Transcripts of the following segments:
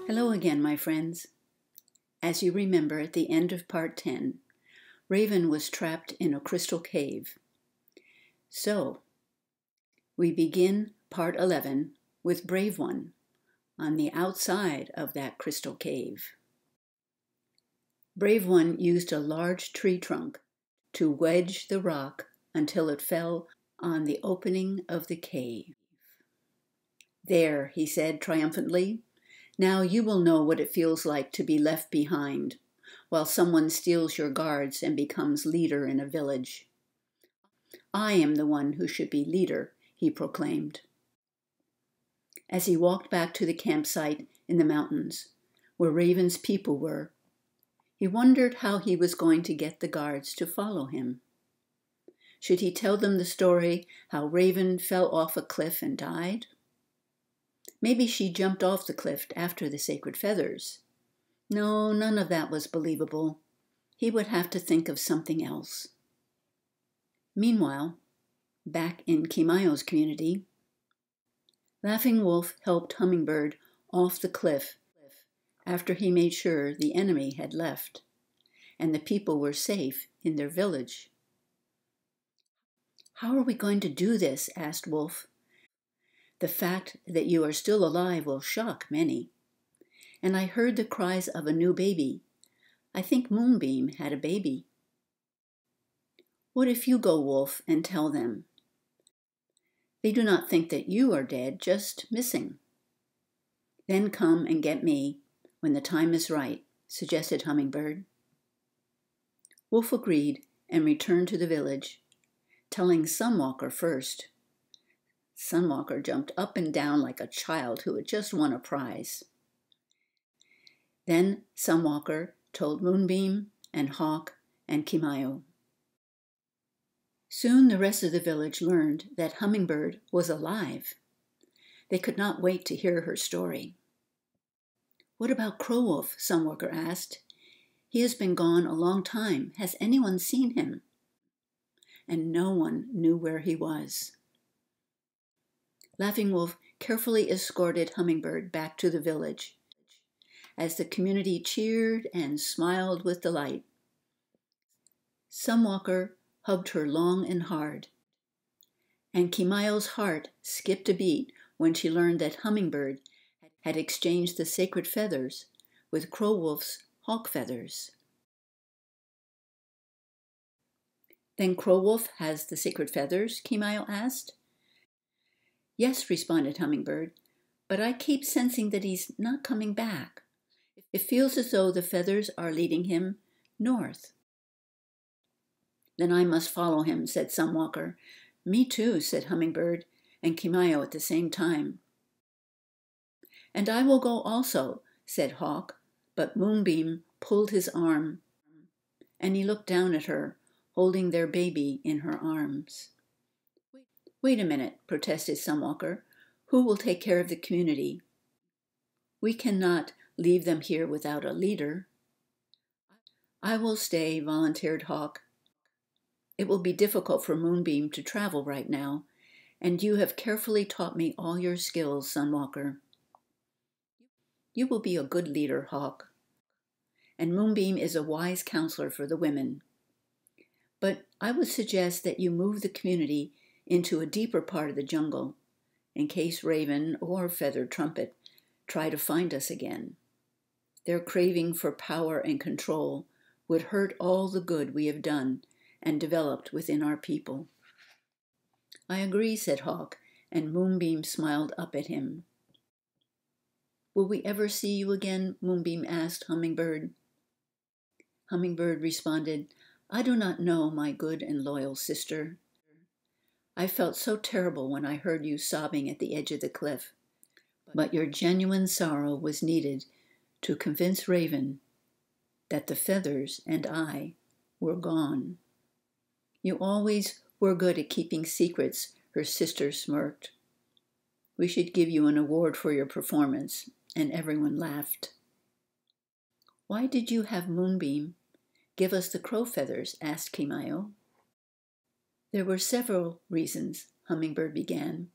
Hello again, my friends. As you remember at the end of part 10, Raven was trapped in a crystal cave. So, we begin part 11 with Brave One on the outside of that crystal cave. Brave One used a large tree trunk to wedge the rock until it fell on the opening of the cave. "There," he said triumphantly. "Now you will know what it feels like to be left behind, while someone steals your guards and becomes leader in a village. I am the one who should be leader," he proclaimed. As he walked back to the campsite in the mountains, where Raven's people were, he wondered how he was going to get the guards to follow him. Should he tell them the story how Raven fell off a cliff and died? Maybe she jumped off the cliff after the sacred feathers. No, none of that was believable. He would have to think of something else. Meanwhile, back in Keymyu's community, Laughing Wolf helped Hummingbird off the cliff after he made sure the enemy had left and the people were safe in their village. "How are we going to do this?" asked Wolf. "The fact that you are still alive will shock many. And I heard the cries of a new baby. I think Moonbeam had a baby." "What if you go, Wolf, and tell them? They do not think that you are dead, just missing." "Then come and get me when the time is right," suggested Hummingbird. Wolf agreed and returned to the village, telling Sunwalker first. Sunwalker jumped up and down like a child who had just won a prize. Then Sunwalker told Moonbeam and Hawk and Keymyu. Soon the rest of the village learned that Hummingbird was alive. They could not wait to hear her story. "What about CrowWolf?" Sunwalker asked. "He has been gone a long time. Has anyone seen him?" And no one knew where he was. Laughing Wolf carefully escorted Hummingbird back to the village, as the community cheered and smiled with delight. Sunwalker hugged her long and hard, and Keymyu's heart skipped a beat when she learned that Hummingbird had exchanged the sacred feathers with CrowWolf's hawk feathers. "Then CrowWolf has the sacred feathers?" Keymyu asked. "Yes," responded Hummingbird, "but I keep sensing that he's not coming back. It feels as though the feathers are leading him north." "Then I must follow him," said Sunwalker. "Me too," said Hummingbird and Keymyu at the same time. "And I will go also," said Hawk, but Moonbeam pulled his arm, and he looked down at her, holding their baby in her arms. "Wait a minute," protested Sunwalker. "Who will take care of the community? We cannot leave them here without a leader." "I will stay," volunteered Hawk. "It will be difficult for Moonbeam to travel right now, and you have carefully taught me all your skills, Sunwalker." "You will be a good leader, Hawk. And Moonbeam is a wise counselor for the women. But I would suggest that you move the community into a deeper part of the jungle, in case Raven or Feathered Trumpet try to find us again. Their craving for power and control would hurt all the good we have done and developed within our people." "I agree," said Hawk, and Moonbeam smiled up at him. "Will we ever see you again?" Moonbeam asked Hummingbird. Hummingbird responded, "I do not know, my good and loyal sister. I felt so terrible when I heard you sobbing at the edge of the cliff, but your genuine sorrow was needed to convince Raven that the feathers and I were gone." "You always were good at keeping secrets," her sister smirked. "We should give you an award for your performance," and everyone laughed. "Why did you have Moonbeam give us the crow feathers?" asked Keymyu. "There were several reasons," Hummingbird began.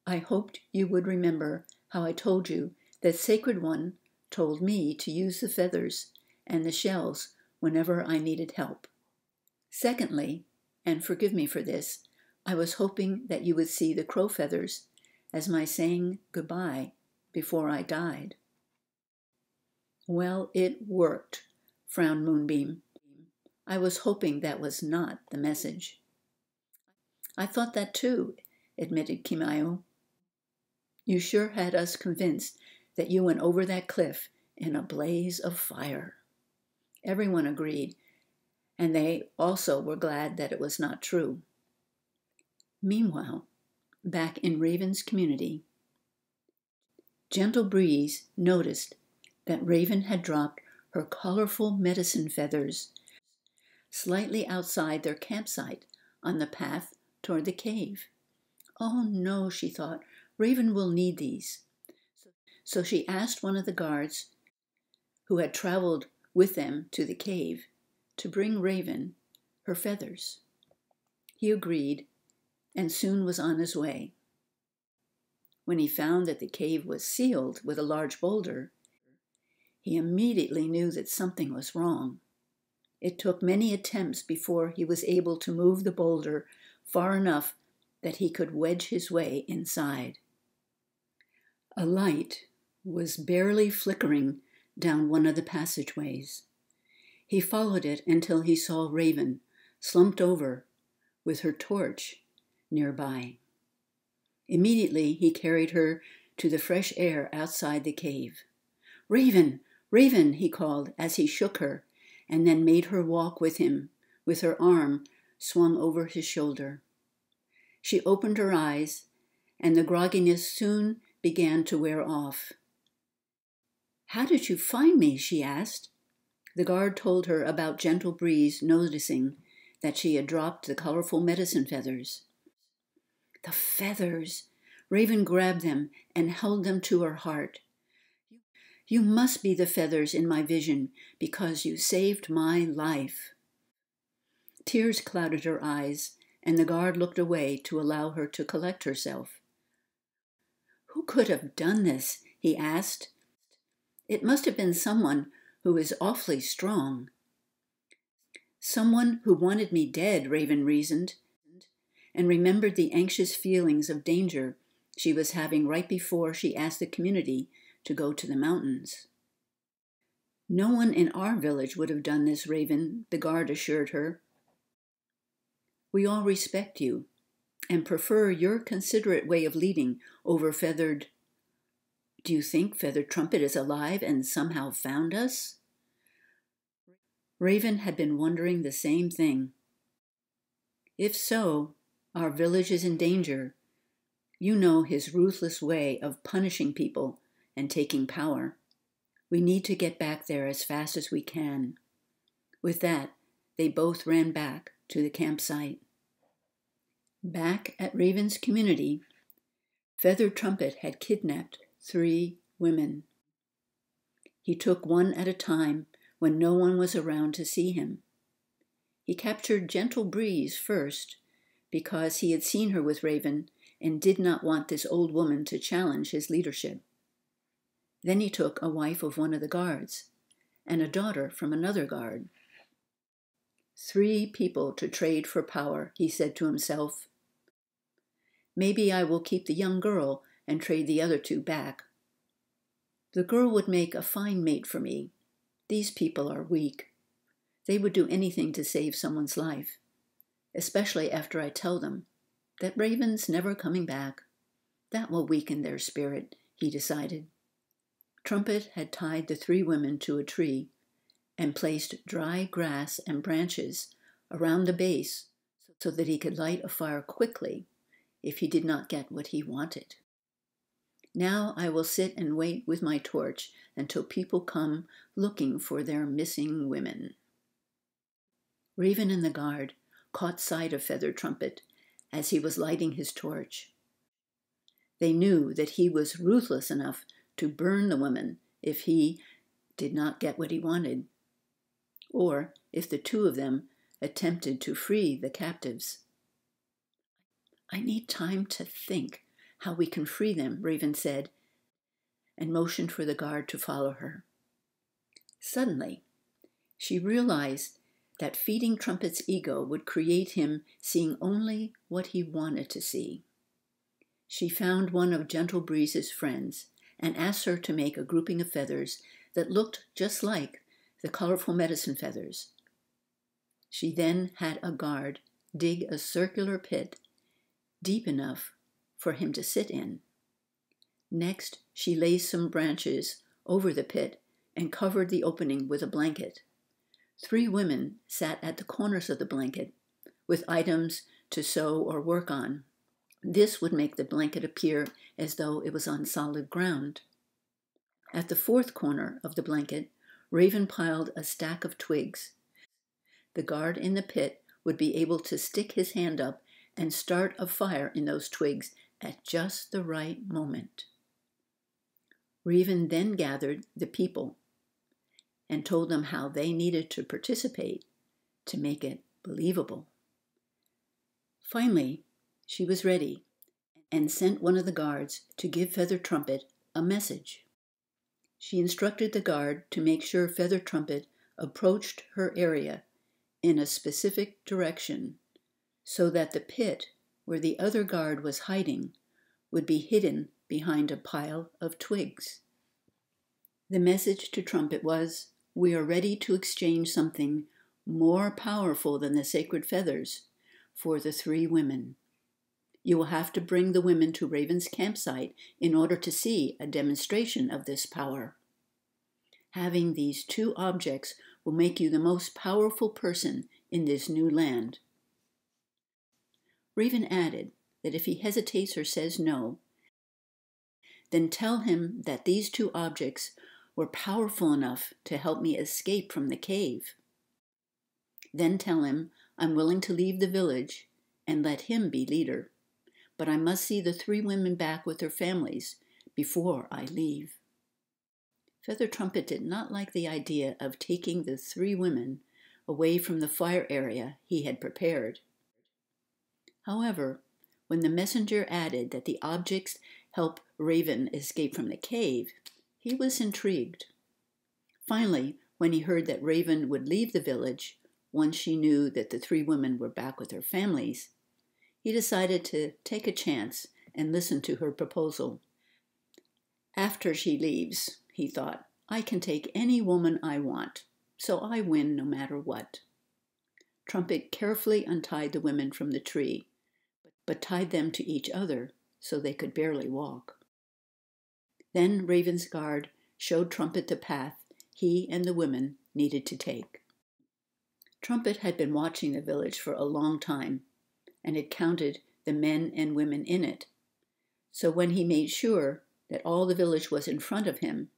"I hoped you would remember how I told you That sacred one told me to use the feathers and the shells whenever I needed help. Secondly, and forgive me for this, I was hoping that you would see the crow feathers as my saying goodbye before I died. Well, it worked, frowned Moonbeam. I was hoping that was not the message. I thought that too, admitted Keymyu. You sure had us convinced that you went over that cliff in a blaze of fire. Everyone agreed, and they also were glad that it was not true. Meanwhile, back in Raven's community, Gentle Breeze noticed that Raven had dropped her colorful medicine feathers slightly outside their campsite on the path toward the cave. Oh no, she thought, Raven will need these. So she asked one of the guards who had traveled with them to the cave to bring Raven her feathers. He agreed and soon was on his way. When he found that the cave was sealed with a large boulder, he immediately knew that something was wrong. It took many attempts before he was able to move the boulder far enough that he could wedge his way inside. A light was barely flickering down one of the passageways. He followed it until he saw Raven slumped over with her torch nearby. Immediately he carried her to the fresh air outside the cave. Raven, Raven, he called as he shook her, and then made her walk with him, with her arm swung over his shoulder. She opened her eyes, and the grogginess soon began to wear off. How did you find me? She asked. The guard told her about Gentle Breeze noticing that she had dropped the colorful medicine feathers. The feathers! Raven grabbed them and held them to her heart. You must be the feathers in my vision because you saved my life. Tears clouded her eyes, and the guard looked away to allow her to collect herself. Who could have done this? He asked. It must have been someone who is awfully strong. Someone who wanted me dead, Raven reasoned, and remembered the anxious feelings of danger she was having right before she asked the community to go to the mountains. No one in our village would have done this, Raven, the guard assured her. We all respect you and prefer your considerate way of leading over Feathered. Do you think Feathered Trumpet is alive and somehow found us? Raven had been wondering the same thing. If so, our village is in danger. You know his ruthless way of punishing people and taking power. We need to get back there as fast as we can. With that, they both ran back to the campsite. Back at Raven's community, Feathered Trumpet had kidnapped 3 women. He took one at a time when no one was around to see him. He captured Gentle Breeze first because he had seen her with Raven and did not want this old woman to challenge his leadership. Then he took a wife of one of the guards and a daughter from another guard. 3 people to trade for power, he said to himself. Maybe I will keep the young girl and trade the other 2 back. The girl would make a fine mate for me. These people are weak. They would do anything to save someone's life, especially after I tell them that Raven's never coming back. That will weaken their spirit, he decided. Trumpet had tied the 3 women to a tree and placed dry grass and branches around the base so that he could light a fire quickly if he did not get what he wanted. Now I will sit and wait with my torch until people come looking for their missing women. Raven and the guard caught sight of Feathered Trumpet as he was lighting his torch. They knew that he was ruthless enough to burn the women if he did not get what he wanted, or if the 2 of them attempted to free the captives. I need time to think how we can free them, Raven said, and motioned for the guard to follow her. Suddenly, she realized that feeding Trumpet's ego would create him seeing only what he wanted to see. She found one of Gentle Breeze's friends and asked her to make a grouping of feathers that looked just like the colorful medicine feathers. She then had a guard dig a circular pit deep enough for him to sit in. Next, she laced some branches over the pit and covered the opening with a blanket. 3 women sat at the corners of the blanket with items to sew or work on. This would make the blanket appear as though it was on solid ground. At the 4th corner of the blanket, Raven piled a stack of twigs. The guard in the pit would be able to stick his hand up and start a fire in those twigs at just the right moment. Raven then gathered the people and told them how they needed to participate to make it believable. Finally, she was ready and sent one of the guards to give Feathered Trumpet a message. She instructed the guard to make sure Feathered Trumpet approached her area in a specific direction so that the pit where the other guard was hiding would be hidden behind a pile of twigs. The message to Trumpet was, "We are ready to exchange something more powerful than the sacred feathers for the 3 women. You will have to bring the women to Raven's campsite in order to see a demonstration of this power. Having these 2 objects will make you the most powerful person in this new land." Raven added that if he hesitates or says no, then tell him that these 2 objects were powerful enough to help me escape from the cave. Then tell him I'm willing to leave the village and let him be leader, but I must see the 3 women back with their families before I leave. Feathered Trumpet did not like the idea of taking the 3 women away from the fire area he had prepared. However, when the messenger added that the objects help Raven escape from the cave, he was intrigued. Finally, when he heard that Raven would leave the village once she knew that the 3 women were back with their families, he decided to take a chance and listen to her proposal. After she leaves, he thought, I can take any woman I want, so I win no matter what. Trumpet carefully untied the women from the tree, but tied them to each other so they could barely walk. Then Raven's guard showed Trumpet the path he and the women needed to take. Trumpet had been watching the village for a long time and had counted the men and women in it. So when he made sure that all the village was in front of him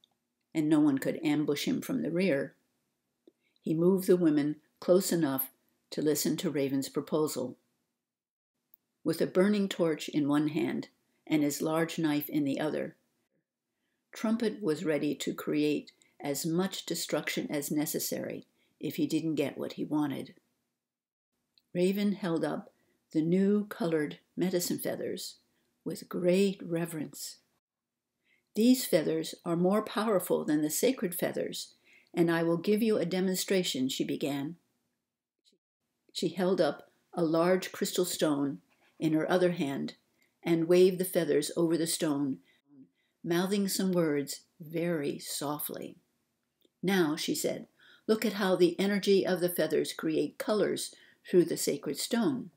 and no one could ambush him from the rear, he moved the women close enough to listen to Raven's proposal. With a burning torch in one hand and his large knife in the other, Trumpet was ready to create as much destruction as necessary if he didn't get what he wanted. Raven held up the new colored medicine feathers with great reverence. These feathers are more powerful than the sacred feathers, and I will give you a demonstration, she began. She held up a large crystal stone in her other hand and waved the feathers over the stone, mouthing some words very softly. Now, she said, look at how the energy of the feathers create colors through the sacred stone.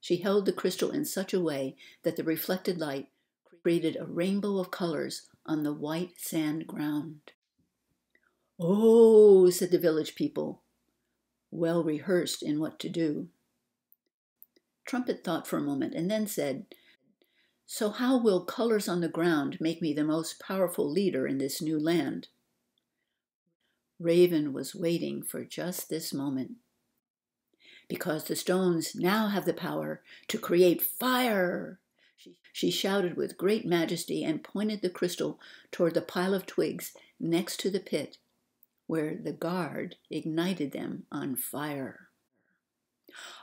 She held the crystal in such a way that the reflected light created a rainbow of colors on the white sand ground. Oh, said the village people, well rehearsed in what to do. Trumpet thought for a moment and then said, so how will colors on the ground make me the most powerful leader in this new land? Raven was waiting for just this moment. Because the stones now have the power to create fire, she shouted with great majesty and pointed the crystal toward the pile of twigs next to the pit, where the guard ignited them on fire.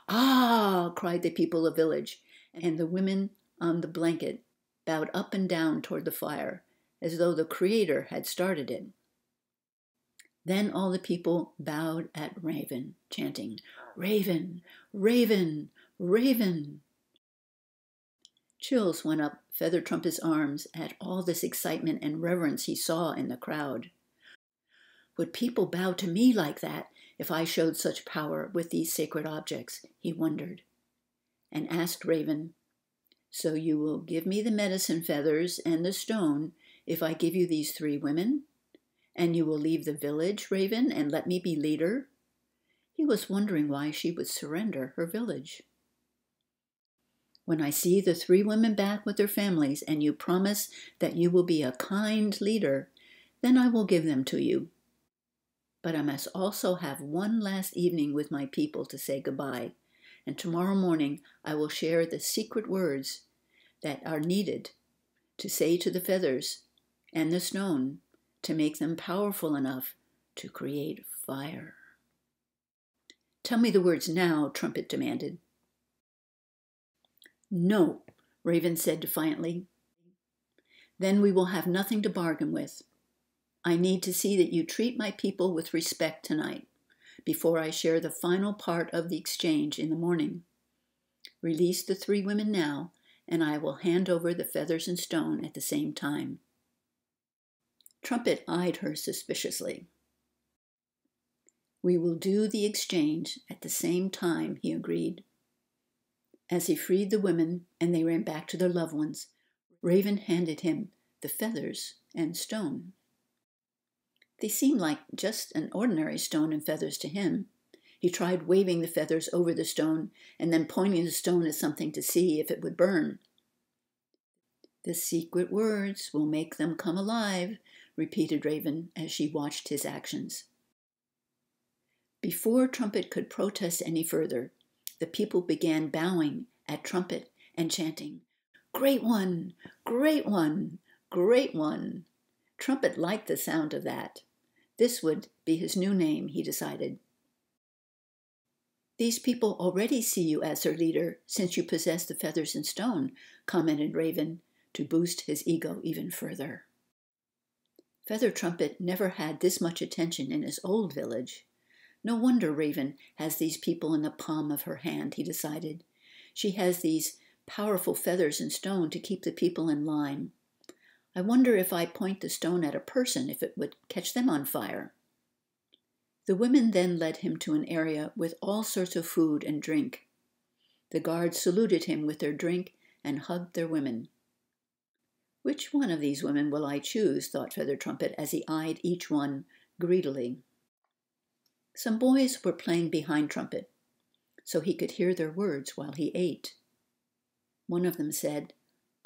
Ah, cried the people of the village, and the women on the blanket bowed up and down toward the fire as though the Creator had started it. Then all the people bowed at Raven, chanting, "Raven, Raven, Raven." Chills went up Feathered Trumpet's arms at all this excitement and reverence he saw in the crowd. Would people bow to me like that if I showed such power with these sacred objects? He wondered, and asked Raven, "So you will give me the medicine feathers and the stone if I give you these 3 women? And you will leave the village, Raven, and let me be leader?" He was wondering why she would surrender her village. "When I see the 3 women back with their families and you promise that you will be a kind leader, then I will give them to you. But I must also have one last evening with my people to say goodbye, and tomorrow morning I will share the secret words that are needed to say to the feathers and the stone to make them powerful enough to create fire." "Tell me the words now," Trumpet demanded. "No," Raven said defiantly. "Then we will have nothing to bargain with. I need to see that you treat my people with respect tonight, before I share the final part of the exchange in the morning. Release the 3 women now, and I will hand over the feathers and stone at the same time." Trumpet eyed her suspiciously. "We will do the exchange at the same time," he agreed. As he freed the women and they ran back to their loved ones, Raven handed him the feathers and stone. They seemed like just an ordinary stone and feathers to him. He tried waving the feathers over the stone and then pointing the stone at something to see if it would burn. "The secret words will make them come alive," repeated Raven as she watched his actions. Before Trumpet could protest any further, the people began bowing at Trumpet and chanting, "Great one, great one, great one." Trumpet liked the sound of that. This would be his new name, he decided. "These people already see you as their leader since you possess the feathers and stone," commented Raven, to boost his ego even further. Feathered Trumpet never had this much attention in his old village. No wonder Raven has these people in the palm of her hand, he decided. She has these powerful feathers and stone to keep the people in line. I wonder if I point the stone at a person, if it would catch them on fire. The women then led him to an area with all sorts of food and drink. The guards saluted him with their drink and hugged their women. "Which one of these women will I choose?" thought Feathered Trumpet as he eyed each one greedily. Some boys were playing behind Trumpet, so he could hear their words while he ate. One of them said,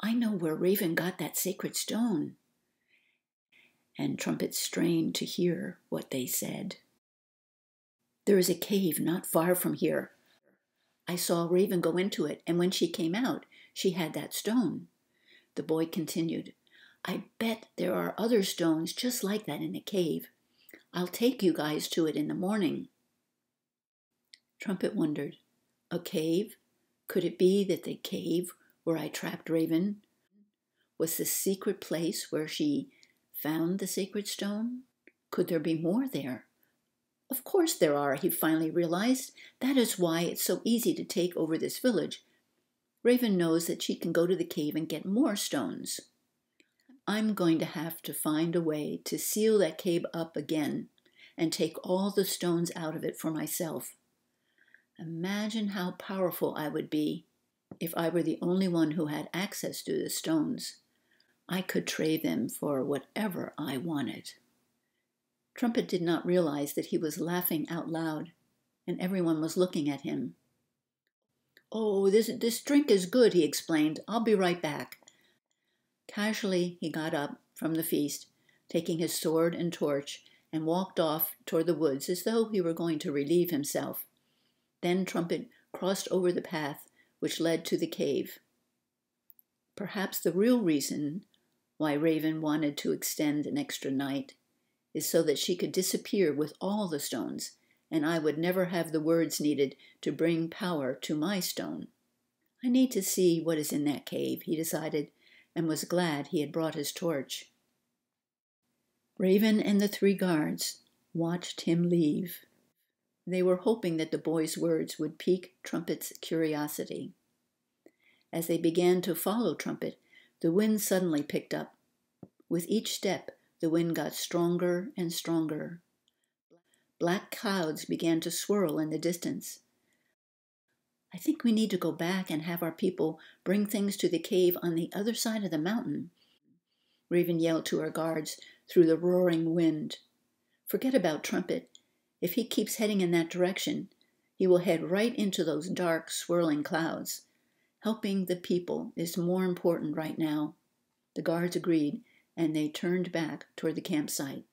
"I know where Raven got that sacred stone." And Trumpet strained to hear what they said. "There is a cave not far from here. I saw Raven go into it, and when she came out, she had that stone." The boy continued, "I bet there are other stones just like that in the cave. I'll take you guys to it in the morning." Trumpet wondered, a cave? Could it be that the cave where I trapped Raven was the secret place where she found the sacred stone? Could there be more there? Of course there are, he finally realized. That is why it's so easy to take over this village. Raven knows that she can go to the cave and get more stones. I'm going to have to find a way to seal that cave up again and take all the stones out of it for myself. Imagine how powerful I would be if I were the only one who had access to the stones. I could trade them for whatever I wanted. Trumpet did not realize that he was laughing out loud, and everyone was looking at him. "Oh, this drink is good," he explained. "I'll be right back." Casually, he got up from the feast, taking his sword and torch, and walked off toward the woods as though he were going to relieve himself. Then Trumpet crossed over the path which led to the cave. Perhaps the real reason why Raven wanted to extend an extra night is so that she could disappear with all the stones, and I would never have the words needed to bring power to my stone. I need to see what is in that cave, he decided, and was glad he had brought his torch. Raven and the 3 guards watched him leave. They were hoping that the boy's words would pique Trumpet's curiosity. As they began to follow Trumpet, the wind suddenly picked up. With each step, the wind got stronger and stronger. Black clouds began to swirl in the distance. "I think we need to go back and have our people bring things to the cave on the other side of the mountain," Raven yelled to her guards through the roaring wind. "Forget about Trumpet. If he keeps heading in that direction, he will head right into those dark, swirling clouds. Helping the people is more important right now." The guards agreed, and they turned back toward the campsite.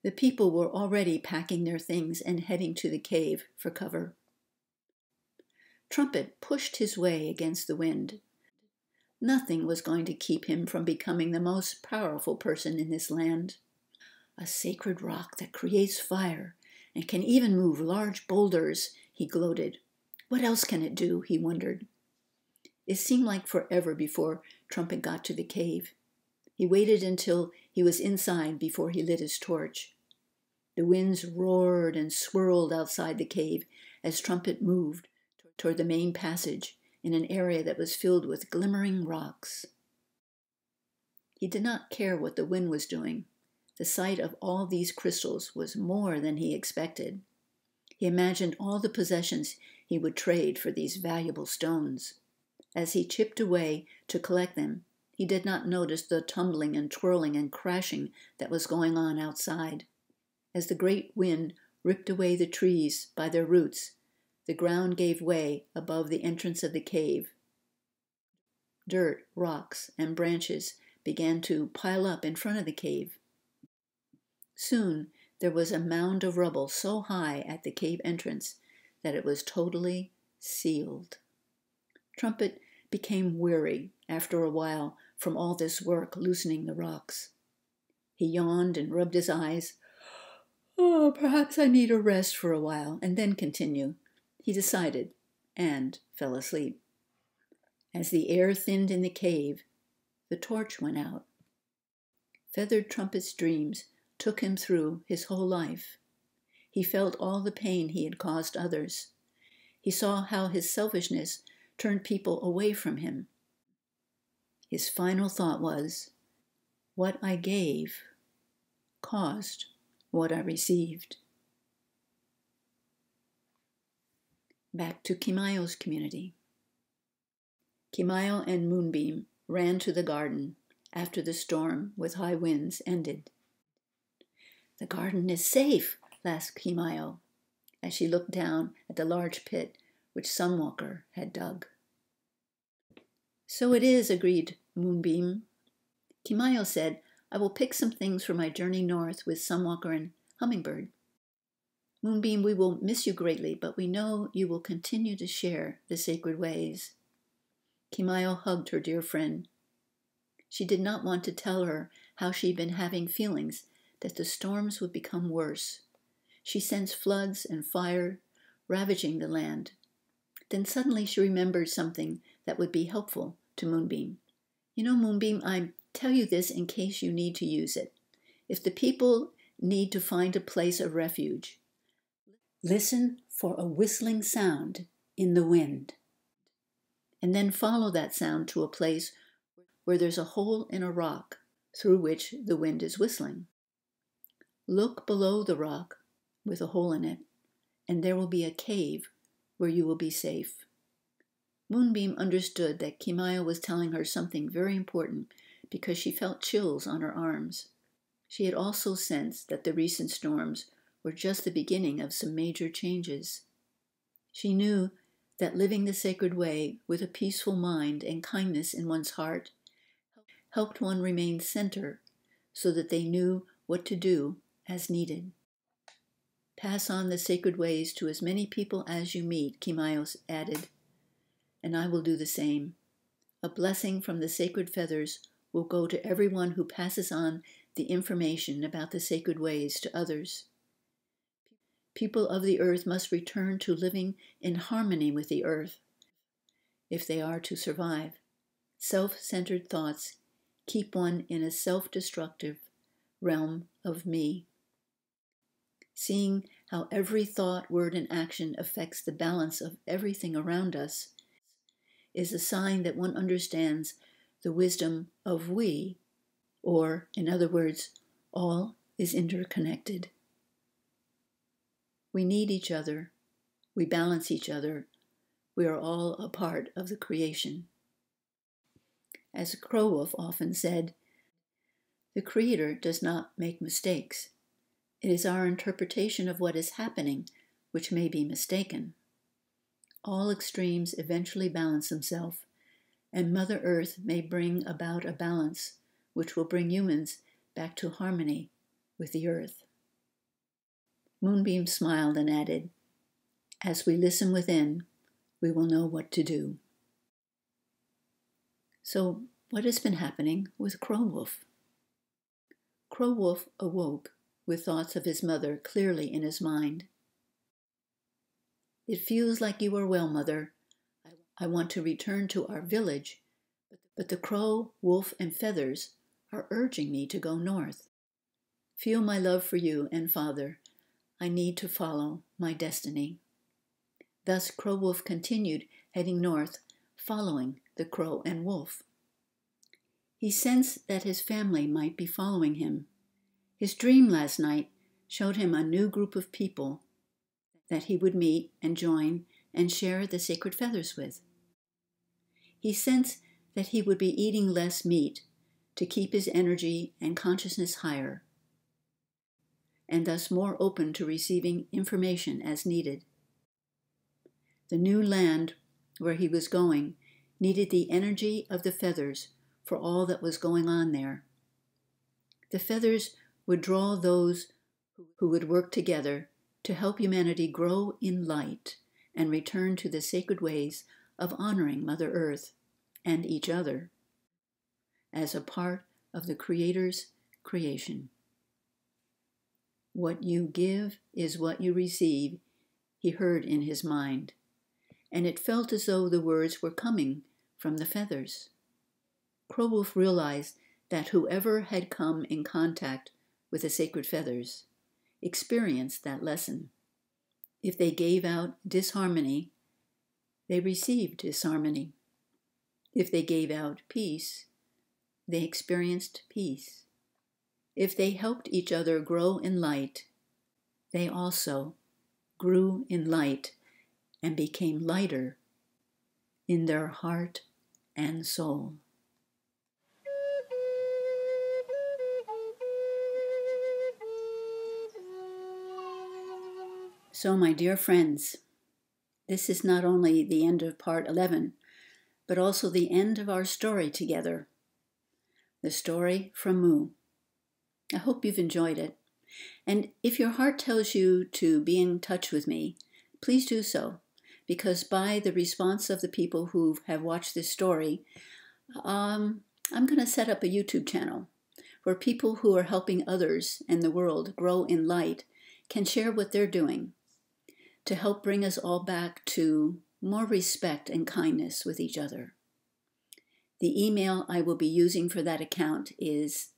The people were already packing their things and heading to the cave for cover. Trumpet pushed his way against the wind. Nothing was going to keep him from becoming the most powerful person in this land. "A sacred rock that creates fire and can even move large boulders," he gloated. "What else can it do?" he wondered. It seemed like forever before Trumpet got to the cave. He waited until he was inside before he lit his torch. The winds roared and swirled outside the cave as Trumpet moved toward the main passage in an area that was filled with glimmering rocks. He did not care what the wind was doing. The sight of all these crystals was more than he expected. He imagined all the possessions he would trade for these valuable stones. As he chipped away to collect them, he did not notice the tumbling and twirling and crashing that was going on outside. As the great wind ripped away the trees by their roots, the ground gave way above the entrance of the cave. Dirt, rocks, and branches began to pile up in front of the cave. Soon there was a mound of rubble so high at the cave entrance that it was totally sealed. Trumpet became weary after a while from all this work loosening the rocks. He yawned and rubbed his eyes. "Oh, perhaps I need a rest for a while and then continue," he decided, and fell asleep. As the air thinned in the cave, the torch went out. Feathered Trumpet's dreams took him through his whole life. He felt all the pain he had caused others. He saw how his selfishness turned people away from him. His final thought was, "What I gave caused what I received." Back to Keymyo's community. Keymyu and Moonbeam ran to the garden after the storm with high winds ended. "The garden is safe," laughed Keymyu, as she looked down at the large pit which Sunwalker had dug. "So it is," agreed Moonbeam. Keymyu said, "I will pick some things for my journey north with Sunwalker and Hummingbird. Moonbeam, we will miss you greatly, but we know you will continue to share the sacred ways." Keymyu hugged her dear friend. She did not want to tell her how she'd been having feelings that the storms would become worse. She sensed floods and fire ravaging the land. Then suddenly she remembered something that would be helpful to Moonbeam. "You know, Moonbeam, I tell you this in case you need to use it. If the people need to find a place of refuge, listen for a whistling sound in the wind, and then follow that sound to a place where there's a hole in a rock through which the wind is whistling. Look below the rock with a hole in it, and there will be a cave where you will be safe." Moonbeam understood that Keymyu was telling her something very important because she felt chills on her arms. She had also sensed that the recent storms were just the beginning of some major changes. She knew that living the sacred way with a peaceful mind and kindness in one's heart helped one remain center so that they knew what to do as needed. "Pass on the sacred ways to as many people as you meet," Keymyu added, "and I will do the same. A blessing from the sacred feathers will go to everyone who passes on the information about the sacred ways to others. People of the earth must return to living in harmony with the earth if they are to survive. Self-centered thoughts keep one in a self-destructive realm of me. Seeing how every thought, word, and action affects the balance of everything around us is a sign that one understands the wisdom of we, or, in other words, all is interconnected. We need each other. We balance each other. We are all a part of the creation. As CrowWolf often said, the Creator does not make mistakes. It is our interpretation of what is happening which may be mistaken. All extremes eventually balance themselves, and Mother Earth may bring about a balance which will bring humans back to harmony with the Earth. Moonbeam smiled and added, "As we listen within, we will know what to do." So, what has been happening with CrowWolf? CrowWolf awoke with thoughts of his mother clearly in his mind. "It feels like you are well, Mother. I want to return to our village, but the crow, wolf, and feathers are urging me to go north. Feel my love for you and Father. I need to follow my destiny." Thus CrowWolf continued heading north, following the crow and wolf. He sensed that his family might be following him. His dream last night showed him a new group of people that he would meet and join and share the sacred feathers with. He sensed that he would be eating less meat to keep his energy and consciousness higher, and thus more open to receiving information as needed. The new land where he was going needed the energy of the feathers for all that was going on there. The feathers would draw those who would work together to help humanity grow in light and return to the sacred ways of honoring Mother Earth and each other as a part of the Creator's creation. "What you give is what you receive," he heard in his mind, and it felt as though the words were coming from the feathers. CrowWolf realized that whoever had come in contact with the sacred feathers experienced that lesson. If they gave out disharmony, they received disharmony. If they gave out peace, they experienced peace. If they helped each other grow in light, they also grew in light and became lighter in their heart and soul. So, my dear friends, this is not only the end of part 11, but also the end of our story together, the story from Mu. I hope you've enjoyed it. And if your heart tells you to be in touch with me, please do so, because by the response of the people who have watched this story, I'm going to set up a YouTube channel where people who are helping others and the world grow in light can share what they're doing to help bring us all back to more respect and kindness with each other. The email I will be using for that account is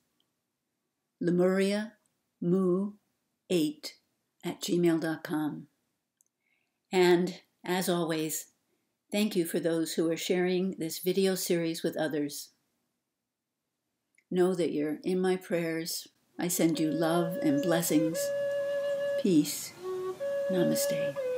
lemuriamu8@gmail.com. And as always, thank you for those who are sharing this video series with others. Know that you're in my prayers. I send you love and blessings. Peace. Namaste.